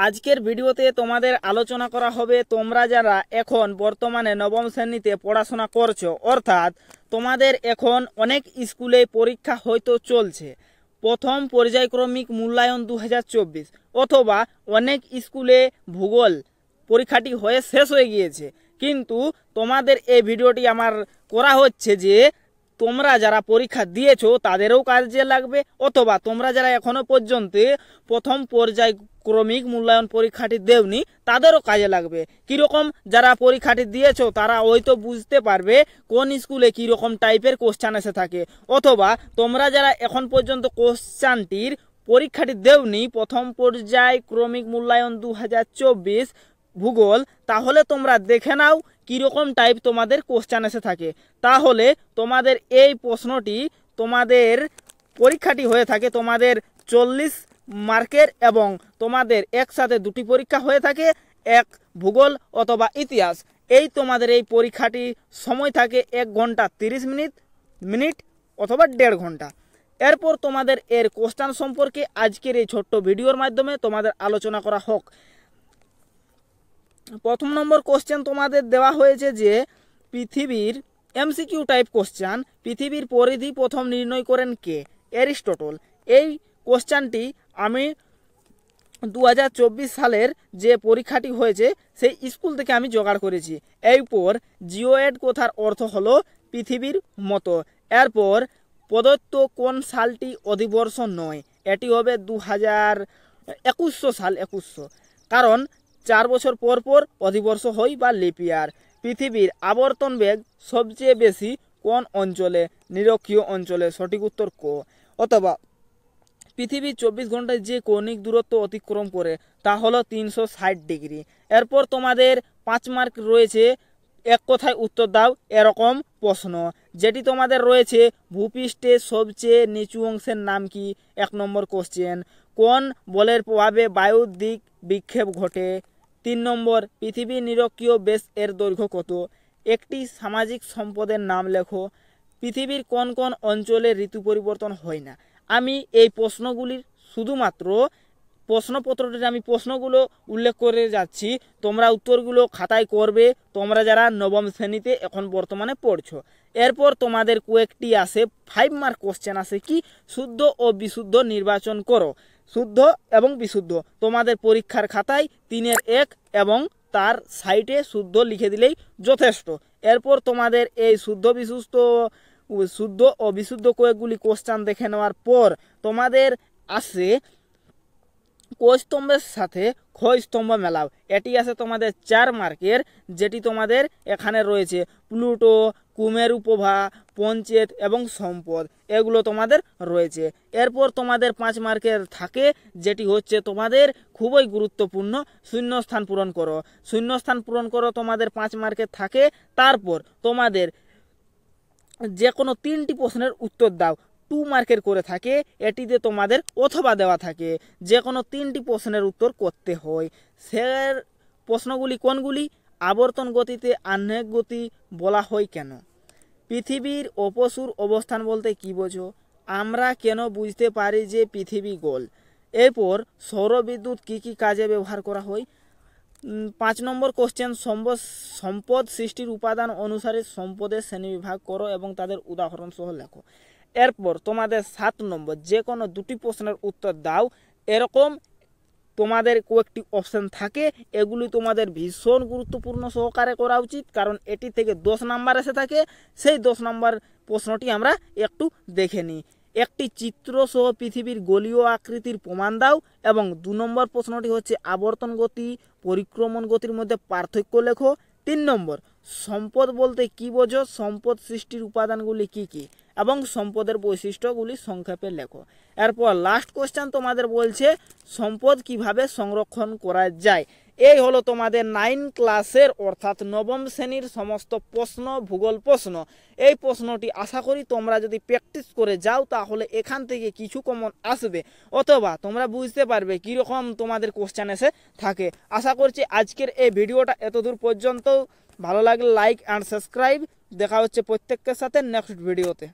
আজকের ভিডিওতে তোমাদের আলোচনা করা হবে তোমরা যারা এখন বর্তমানে নবম শ্রেণীতে পড়াশোনা করছো, অর্থাৎ তোমাদের এখন অনেক স্কুলে পরীক্ষা হয়তো চলছে, প্রথম পর্যায়ক্রমিক মূল্যায়ন 2024, অথবা অনেক স্কুলে ভূগোল পরীক্ষাটি হয়ে শেষ হয়ে গিয়েছে। কিন্তু তোমাদের এই ভিডিওটি আমার করা হচ্ছে যে তোমরা যারা পরীক্ষা দিয়েছো তাদেরও কাজে লাগবে, অথবা তোমরা যারা এখনো পর্যন্ত প্রথম পর্যায়ক্রমিক মূল্যায়ন পরীক্ষাটি দেওনি তাদেরও কাজে লাগবে। কীরকম যারা পরীক্ষাটি দিয়েছো তারা হয়তো বুঝতে পারবে কোন স্কুলে কীরকম টাইপের কোশ্চান এসে থাকে, অথবা তোমরা যারা এখন পর্যন্ত কোশ্চানটির পরীক্ষাটি দেওনি প্রথম পর্যায়ক্রমিক মূল্যায়ন 2024 ভূগোল, তাহলে তোমরা দেখে নাও কীরকম টাইপ তোমাদের কোশ্চান এসে থাকে। তাহলে তোমাদের এই প্রশ্নটি তোমাদের পরীক্ষাটি হয়ে থাকে তোমাদের 40 মার্কের, এবং তোমাদের একসাথে দুটি পরীক্ষা হয়ে থাকে, এক ভূগোল অথবা ইতিহাস। এই তোমাদের এই পরীক্ষাটি সময় থাকে 1 ঘন্টা 30 মিনিট অথবা 1.5 ঘন্টা। এরপর তোমাদের এর কোশ্চান সম্পর্কে আজকের এই ছোট্ট ভিডিওর মাধ্যমে তোমাদের আলোচনা করা হোক। প্রথম নম্বর কোশ্চেন তোমাদের দেওয়া হয়েছে যে পৃথিবীর এমসিকিউ টাইপ কোশ্চেন, পৃথিবীর পরিধি প্রথম নির্ণয় করেন কে? অ্যারিস্টটল। এই কোশ্চেনটি আমি 2024 সালের যে পরীক্ষাটি হয়েছে সেই স্কুল থেকে আমি জোগাড় করেছি। এরপর জিওয়েড কথার অর্থ হলো পৃথিবীর মতো। এরপর প্রদত্ত কোন সালটি অধিবর্ষ নয়? এটি হবে 2100 সাল, 2100, কারণ 4 বছর পর পর অধিবর্ষ হয় বা লিপ ইয়ার। পৃথিবীর আবর্তন বেগ সবচেয়ে বেশি কোন অঞ্চলে? নিরক্ষীয় অঞ্চলে। সঠিক উত্তর ক। অথবা পৃথিবী 24 ঘন্টায় যে কৌণিক দূরত্ব অতিক্রম করে তা হলো 360 ডিগ্রি। এরপর তোমাদের 5 মার্ক রয়েছে, এক কথায় উত্তর দাও এরকম প্রশ্ন, যেটি তোমাদের রয়েছে ভূপৃষ্ঠের সবচেয়ে নিচু অংশের নাম কি? 1 নম্বর কোশ্চেন। কোন বলের প্রভাবে বায়ুর দিক বিক্ষেপ ঘটে? 3 নম্বর। পৃথিবীর নিরক্ষীয় বেশ এর দৈর্ঘ্য কত? একটি সামাজিক সম্পদের নাম লেখো। পৃথিবীর কোন কোন অঞ্চলে ঋতু পরিবর্তন হয় না? আমি এই প্রশ্নগুলির শুধুমাত্র প্রশ্নপত্রটিতে আমি প্রশ্নগুলো উল্লেখ করে যাচ্ছি, তোমরা উত্তরগুলো খাতায় করবে তোমরা যারা নবম শ্রেণীতে এখন বর্তমানে পড়ছো। এরপর তোমাদের কয়েকটি আসে 5 মার্ক কোশ্চেন আসে কি? শুদ্ধ ও বিশুদ্ধ নির্বাচন করো। শুদ্ধ এবং বিশুদ্ধ তোমাদের পরীক্ষার খাতায় 3-এর 1 এবং তার সাইডে শুদ্ধ লিখে দিলেই যথেষ্ট। এরপর তোমাদের এই শুদ্ধ ও বিশুদ্ধ কয়েকগুলি কোশ্চেন দেখে নেওয়ার পর তোমাদের আসে ক স্তম্ভের সাথে খ স্তম্ভ মেলাও। এটি আছে তোমাদের 4 মার্কের, যেটি তোমাদের এখানে রয়েছে প্লুটো, কুমেরুপ্রভা, পঞ্চেত এবং সম্পদ, এগুলো তোমাদের রয়েছে। এরপর তোমাদের 5 মার্কের থাকে, যেটি হচ্ছে তোমাদের খুবই গুরুত্বপূর্ণ, শূন্যস্থান পূরণ করো। শূন্যস্থান পূরণ করো তোমাদের 5 মার্কের থাকে। তারপর তোমাদের যে কোনো 3টি প্রশ্নের উত্তর দাও, 2 মার্কের করে থাকে। এটিতে তোমাদের অথবা দেওয়া থাকে, যে কোনো 3টি প্রশ্নের উত্তর করতে হয়। সে প্রশ্নগুলি কোনগুলি? আবর্তন গতিতে আহ্নিক গতি বলা হয় কেন? পৃথিবীর অপসূর অবস্থান বলতে কি বোঝো? আমরা কেন বুঝতে পারি যে পৃথিবী গোল? এরপর সৌরবিদ্যুৎ কি কি কাজে ব্যবহার করা হয়? 5 নম্বর কোশ্চেন। সম্পদ সৃষ্টির উপাদান অনুসারে সম্পদের শ্রেণীবিভাগ করো এবং তাদের উদাহরণ সহ লেখো। এরপর তোমাদের 7 নম্বর, যে কোনো 2টি প্রশ্নের উত্তর দাও। এরকম তোমাদের কয়েকটি অপশন থাকে, এগুলি তোমাদের ভীষণ গুরুত্বপূর্ণ সহকারে করা উচিত, কারণ এটি থেকে 10 নাম্বার এসে থাকে। সেই 10 নম্বর প্রশ্নটি আমরা একটু দেখে নিই। একটি চিত্র সহ পৃথিবীর গোলীয় আকৃতির প্রমাণ দাও, এবং 2 নম্বর প্রশ্নটি হচ্ছে আবর্তন গতি পরিক্রমণ গতির মধ্যে পার্থক্য লেখো। 3 নম্বর, সম্পদ বলতে কি বোঝো? সম্পদ সৃষ্টির উপাদানগুলি কি কি এবং সম্পদের বৈশিষ্ট্যগুলি সংক্ষেপে লেখো। এরপর লাস্ট কোশ্চেন তোমাদের বলছে সম্পদ কিভাবে সংরক্ষণ করা যায়। এই হলো তোমাদের 9 ক্লাসের অর্থাৎ নবম শ্রেণীর সমস্ত প্রশ্ন, ভূগোল প্রশ্ন। এই প্রশ্নটি আশা করি তোমরা যদি প্র্যাকটিস করে যাও তাহলে এখান থেকে কিছু কমন আসবে, অথবা তোমরা বুঝতে পারবে কীরকম তোমাদের কোশ্চেন এসে থাকে। আশা করছি আজকের এই ভিডিওটা এতদূর পর্যন্ত ভালো লাগলে লাইক অ্যান্ড সাবস্ক্রাইব। দেখা হচ্ছে প্রত্যেকের সাথে নেক্সট ভিডিওতে।